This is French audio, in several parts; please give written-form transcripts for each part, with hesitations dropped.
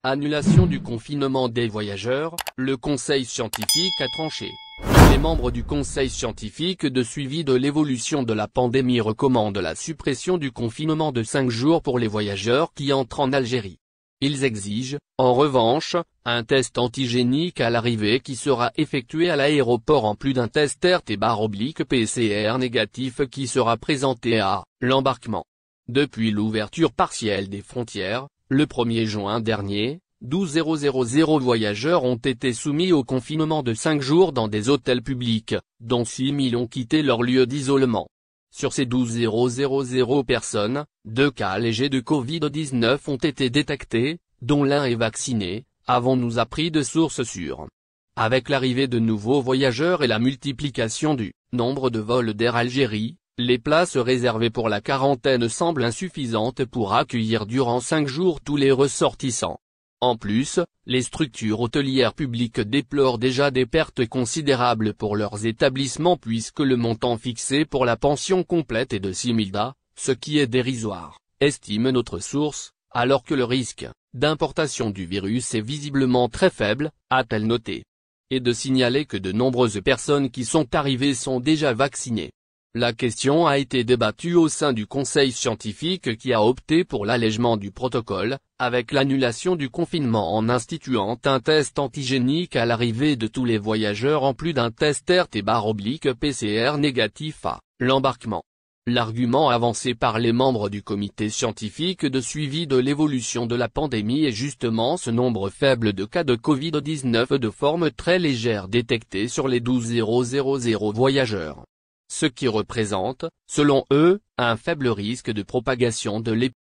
Annulation du confinement des voyageurs, le Conseil scientifique a tranché. Les membres du Conseil scientifique de suivi de l'évolution de la pandémie recommandent la suppression du confinement de 5 jours pour les voyageurs qui entrent en Algérie. Ils exigent, en revanche, un test antigénique à l'arrivée qui sera effectué à l'aéroport en plus d'un test RT-PCR négatif qui sera présenté à l'embarquement. Depuis l'ouverture partielle des frontières, le 1er juin dernier, 12 000 voyageurs ont été soumis au confinement de 5 jours dans des hôtels publics, dont 6 000 ont quitté leur lieu d'isolement. Sur ces 12 000 personnes, 2 cas légers de Covid-19 ont été détectés, dont l'un est vacciné, avons-nous appris de sources sûres. Avec l'arrivée de nouveaux voyageurs et la multiplication du nombre de vols d'Air Algérie, les places réservées pour la quarantaine semblent insuffisantes pour accueillir durant 5 jours tous les ressortissants. En plus, les structures hôtelières publiques déplorent déjà des pertes considérables pour leurs établissements puisque le montant fixé pour la pension complète est de 6 000 DA, ce qui est dérisoire, estime notre source, alors que le risque d'importation du virus est visiblement très faible, a-t-elle noté. Et de signaler que de nombreuses personnes qui sont arrivées sont déjà vaccinées. La question a été débattue au sein du Conseil scientifique qui a opté pour l'allègement du protocole, avec l'annulation du confinement en instituant un test antigénique à l'arrivée de tous les voyageurs en plus d'un test RT-PCR négatif à l'embarquement. L'argument avancé par les membres du comité scientifique de suivi de l'évolution de la pandémie est justement ce nombre faible de cas de Covid-19 de forme très légère détectés sur les 12 000 voyageurs. Ce qui représente, selon eux, un faible risque de propagation de l'épidémie.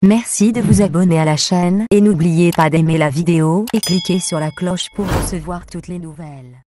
Merci de vous abonner à la chaîne et n'oubliez pas d'aimer la vidéo et cliquer sur la cloche pour recevoir toutes les nouvelles.